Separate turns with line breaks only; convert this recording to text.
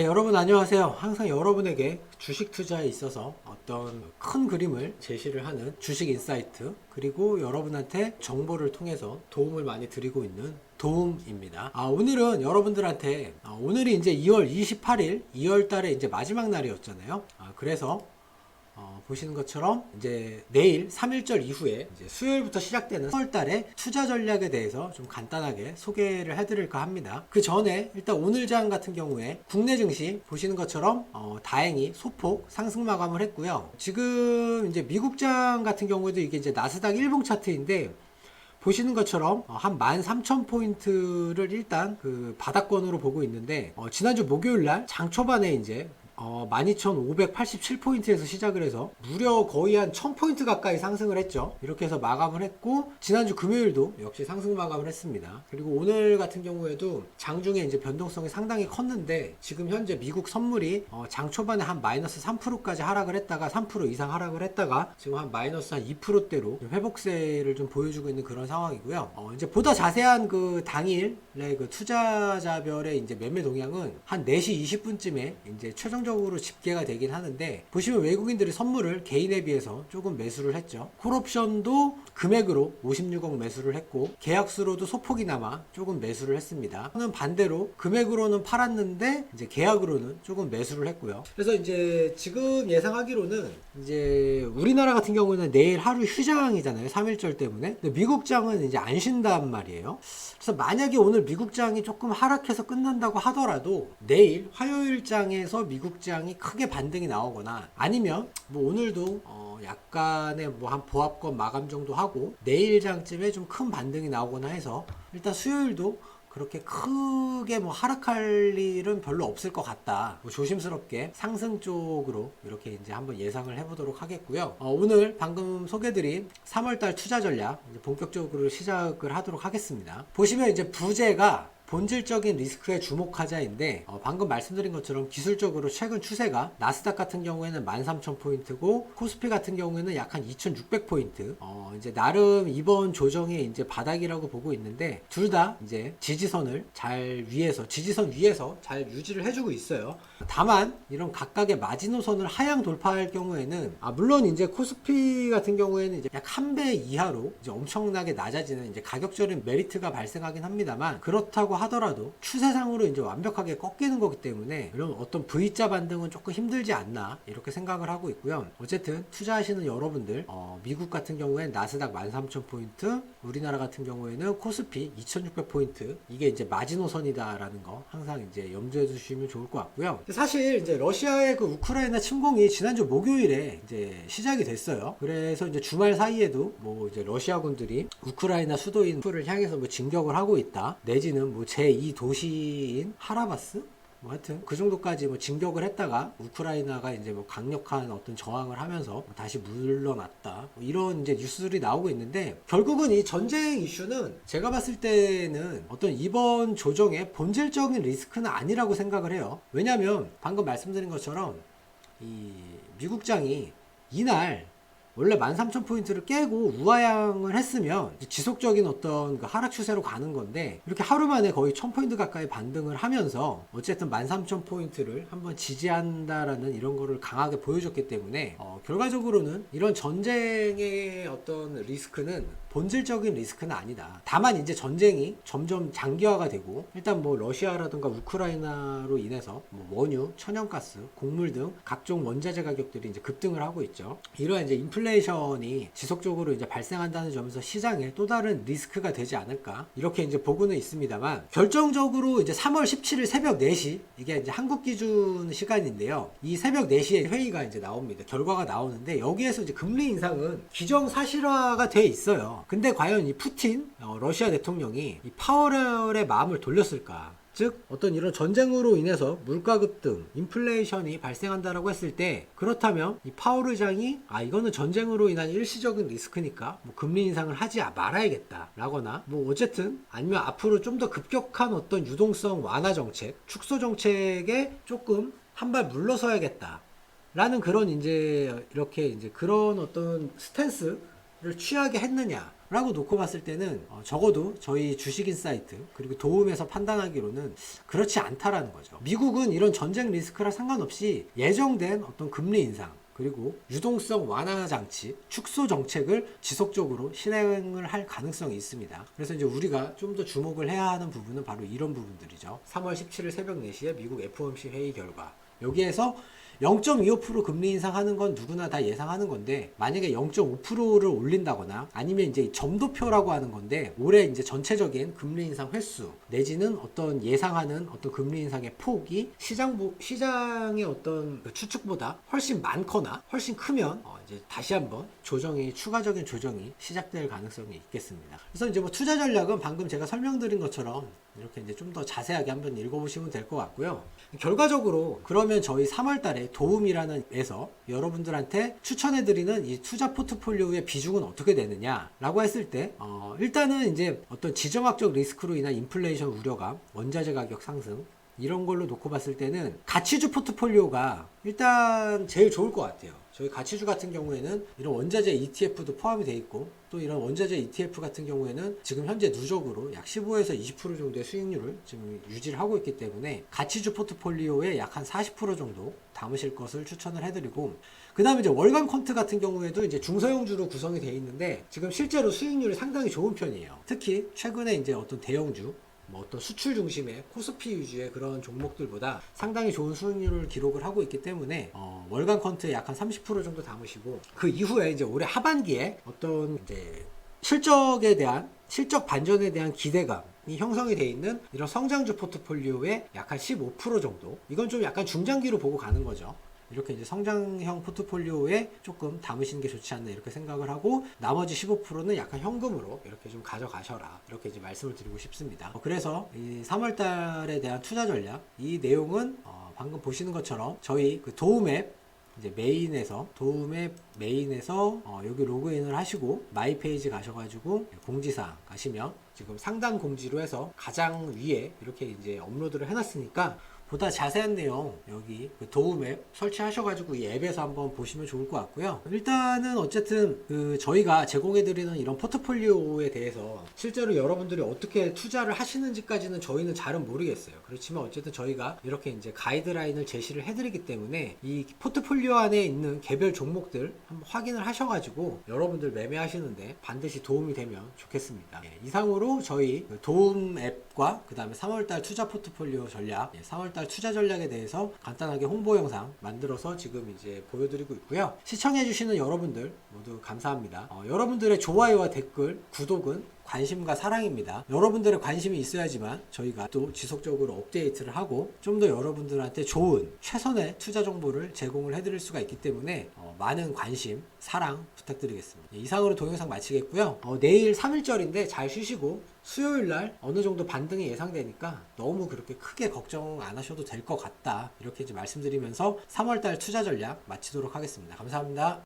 네, 여러분 안녕하세요. 항상 여러분에게 주식 투자에 있어서 어떤 큰 그림을 제시를 하는 주식 인사이트, 그리고 여러분한테 정보를 통해서 도움을 많이 드리고 있는 도움입니다. 오늘은 여러분들한테 오늘이 이제 2월 28일, 2월 달에 이제 마지막 날이었잖아요. 그래서 보시는 것처럼 이제 내일 3일절 이후에 이제 수요일부터 시작되는 4월 달에 투자 전략에 대해서 좀 간단하게 소개를 해드릴까 합니다. 그 전에 일단 오늘 장 같은 경우에 국내 증시 보시는 것처럼 다행히 소폭 상승 마감을 했고요. 지금 이제 미국 장 같은 경우에도 이게 이제 나스닥 일봉 차트인데 보시는 것처럼 한 13,000포인트를 일단 그 바닥권으로 보고 있는데 지난주 목요일날 장 초반에 이제 12,587포인트에서 시작을 해서 무려 거의 한 1,000포인트 가까이 상승을 했죠. 이렇게 해서 마감을 했고, 지난주 금요일도 역시 상승 마감을 했습니다. 그리고 오늘 같은 경우에도 장중에 이제 변동성이 상당히 컸는데, 지금 현재 미국 선물이 장 초반에 한 마이너스 3%까지 하락을 했다가 3% 이상 하락을 했다가 지금 한 마이너스 한 2%대로 회복세를 좀 보여주고 있는 그런 상황이고요. 이제 보다 자세한 그 당일의 그 투자자별의 이제 매매 동향은 한 4시 20분쯤에 이제 최종적으로 집계가 되긴 하는데, 보시면 외국인들이 선물을 개인에 비해서 조금 매수를 했죠. 콜옵션도 금액으로 56억 매수를 했고, 계약수로도 소폭이나마 조금 매수를 했습니다. 저는 반대로 금액으로는 팔았는데 이제 계약으로는 조금 매수를 했고요. 그래서 이제 지금 예상하기로는 이제 우리나라 같은 경우는 내일 하루 휴장이잖아요. 3일절 때문에. 근데 미국장은 이제 안 쉰단 말이에요. 그래서 만약에 오늘 미국장이 조금 하락해서 끝난다고 하더라도 내일 화요일장에서 미국장이 크게 반등이 나오거나, 아니면 뭐 오늘도 약간의 뭐 한 보합권 마감 정도 하고 내일장쯤에 좀 큰 반등이 나오거나 해서 일단 수요일도 그렇게 크게 뭐 하락할 일은 별로 없을 것 같다. 뭐 조심스럽게 상승 쪽으로 이렇게 이제 한번 예상을 해보도록 하겠고요. 오늘 방금 소개드린 3월달 투자 전략 이제 본격적으로 시작을 하도록 하겠습니다. 보시면 이제 부제가 본질적인 리스크에 주목하자인데, 방금 말씀드린 것처럼 기술적으로 최근 추세가 나스닥 같은 경우에는 13,000포인트고 코스피 같은 경우에는 약 한 2,600포인트. 이제 나름 이번 조정의 이제 바닥이라고 보고 있는데, 둘 다 이제 지지선 위에서 잘 유지를 해주고 있어요. 다만 이런 각각의 마지노선을 하향 돌파할 경우에는 물론 이제 코스피 같은 경우에는 이제 약 한 배 이하로 이제 엄청나게 낮아지는 이제 가격적인 메리트가 발생하긴 합니다만, 그렇다고 하더라도 추세상으로 이제 완벽하게 꺾이는 거기 때문에 이런 어떤 V자 반등은 조금 힘들지 않나 이렇게 생각을 하고 있고요. 어쨌든 투자하시는 여러분들 미국 같은 경우에는 나스닥 13,000포인트, 우리나라 같은 경우에는 코스피 2,600포인트, 이게 이제 마지노선이다라는 거 항상 이제 염두에 두시면 좋을 것 같고요. 사실 이제 러시아의 그 우크라이나 침공이 지난주 목요일에 이제 시작이 됐어요. 그래서 이제 주말 사이에도 뭐 이제 러시아군들이 우크라이나 수도인 키프를 향해서 뭐 진격을 하고 있다, 내지는 뭐 제2 도시인 하라바스? 뭐 하여튼 그 정도까지 뭐 진격을 했다가 우크라이나가 이제 뭐 강력한 어떤 저항을 하면서 뭐 다시 물러났다, 뭐 이런 이제 뉴스들이 나오고 있는데, 결국은 이 전쟁 이슈는 제가 봤을 때는 어떤 이번 조정의 본질적인 리스크는 아니라고 생각을 해요. 왜냐면 방금 말씀드린 것처럼 이 미국장이 이날 원래 13,000포인트를 깨고 우하향을 했으면 지속적인 어떤 그 하락 추세로 가는 건데, 이렇게 하루 만에 거의 1,000포인트 가까이 반등을 하면서 어쨌든 13,000포인트를 한번 지지한다라는 이런 거를 강하게 보여줬기 때문에 결과적으로는 이런 전쟁의 어떤 리스크는 본질적인 리스크는 아니다. 다만 이제 전쟁이 점점 장기화가 되고, 일단 뭐 러시아라든가 우크라이나로 인해서 뭐 원유, 천연가스, 곡물 등 각종 원자재 가격들이 이제 급등을 하고 있죠. 이러한 이제 인플레이션이 지속적으로 이제 발생한다는 점에서 시장에 또 다른 리스크가 되지 않을까 이렇게 이제 보고는 있습니다만, 결정적으로 이제 3월 17일 새벽 4시, 이게 이제 한국 기준 시간인데요. 이 새벽 4시에 회의가 이제 나옵니다. 결과가 나오는데, 여기에서 이제 금리 인상은 기정사실화가 돼 있어요. 근데 과연 이 푸틴 러시아 대통령이 이 파월의 마음을 돌렸을까? 즉 어떤 이런 전쟁으로 인해서 물가 급등, 인플레이션이 발생한다라고 했을 때, 그렇다면 이 파월 의장이 이거는 전쟁으로 인한 일시적인 리스크니까 뭐 금리 인상을 하지 말아야겠다 라거나, 뭐 어쨌든 아니면 앞으로 좀 더 급격한 어떤 유동성 완화 정책, 축소 정책에 조금 한 발 물러서야겠다 라는 그런 이제 이렇게 이제 그런 어떤 스탠스 를 취하게 했느냐 라고 놓고 봤을 때는 적어도 저희 주식인사이트 그리고 도움에서 판단하기로는 그렇지 않다라는 거죠. 미국은 이런 전쟁 리스크랑 상관없이 예정된 어떤 금리 인상 그리고 유동성 완화 장치, 축소 정책을 지속적으로 실행을 할 가능성이 있습니다. 그래서 이제 우리가 좀 더 주목을 해야 하는 부분은 바로 이런 부분들이죠. 3월 17일 새벽 4시에 미국 FOMC 회의 결과, 여기에서 0.25% 금리 인상하는 건 누구나 다 예상하는 건데, 만약에 0.5%를 올린다거나 아니면 이제 점도표라고 하는 건데, 올해 이제 전체적인 금리 인상 횟수 내지는 어떤 예상하는 어떤 금리 인상의 폭이 시장의 어떤 그 추측보다 훨씬 많거나 훨씬 크면 이제 다시 한번 추가적인 조정이 시작될 가능성이 있겠습니다. 그래서 이제 뭐 투자 전략은 방금 제가 설명드린 것처럼 이렇게 이제 좀 더 자세하게 한번 읽어보시면 될 것 같고요. 결과적으로 그러면 저희 3월 달에 도움이라는 에서 여러분들한테 추천해드리는 이 투자 포트폴리오의 비중은 어떻게 되느냐라고 했을 때, 일단은 이제 어떤 지정학적 리스크로 인한 인플레이션 우려감, 원자재 가격 상승, 이런 걸로 놓고 봤을 때는 가치주 포트폴리오가 일단 제일 좋을 것 같아요. 저희 가치주 같은 경우에는 이런 원자재 ETF도 포함이 되어 있고, 또 이런 원자재 ETF 같은 경우에는 지금 현재 누적으로 약 15에서 20% 정도의 수익률을 지금 유지를 하고 있기 때문에 가치주 포트폴리오에 약 한 40% 정도 담으실 것을 추천을 해드리고, 그 다음에 이제 월간 퀀트 같은 경우에도 이제 중소형주로 구성이 되어 있는데 지금 실제로 수익률이 상당히 좋은 편이에요. 특히 최근에 이제 어떤 대형주, 뭐 어떤 수출 중심의 코스피 위주의 그런 종목들보다 상당히 좋은 수익률을 기록을 하고 있기 때문에 월간 퀀트에 약 한 30% 정도 담으시고, 그 이후에 이제 올해 하반기에 어떤 이제 실적 반전에 대한 기대감이 형성이 되어 있는 이런 성장주 포트폴리오의 약 한 15% 정도, 이건 좀 약간 중장기로 보고 가는 거죠. 이렇게 이제 성장형 포트폴리오에 조금 담으시는 게 좋지 않나 이렇게 생각을 하고, 나머지 15%는 약간 현금으로 이렇게 좀 가져가셔라, 이렇게 이제 말씀을 드리고 싶습니다. 그래서 이 3월 달에 대한 투자 전략, 이 내용은 방금 보시는 것처럼 저희 그 도움앱 이제 도움앱 메인에서 여기 로그인을 하시고 마이 페이지 가셔가지고 공지사항 가시면 지금 상단 공지로 해서 가장 위에 이렇게 이제 업로드를 해놨으니까 보다 자세한 내용 여기 그 도움 앱 설치하셔가지고 이 앱에서 한번 보시면 좋을 것 같고요. 일단은 어쨌든 그 저희가 제공해드리는 이런 포트폴리오에 대해서 실제로 여러분들이 어떻게 투자를 하시는지까지는 저희는 잘은 모르겠어요. 그렇지만 어쨌든 저희가 이렇게 이제 가이드라인을 제시를 해드리기 때문에 이 포트폴리오 안에 있는 개별 종목들 한번 확인을 하셔가지고 여러분들 매매하시는데 반드시 도움이 되면 좋겠습니다. 이상으로 저희 도움 앱과 그 다음에 3월달 투자 포트폴리오 전략, 3월달 투자 전략에 대해서 간단하게 홍보 영상 만들어서 지금 이제 보여드리고 있고요. 시청해주시는 여러분들 모두 감사합니다. 여러분들의 좋아요와 댓글, 구독은 관심과 사랑입니다. 여러분들의 관심이 있어야지만 저희가 또 지속적으로 업데이트를 하고 좀 더 여러분들한테 좋은 최선의 투자 정보를 제공을 해드릴 수가 있기 때문에 많은 관심, 사랑 부탁드리겠습니다. 이상으로 동영상 마치겠고요. 내일 3일절인데 잘 쉬시고 수요일날 어느 정도 반등이 예상되니까 너무 그렇게 크게 걱정 안 하셔도 될 것 같다, 이렇게 이제 말씀드리면서 3월달 투자 전략 마치도록 하겠습니다. 감사합니다.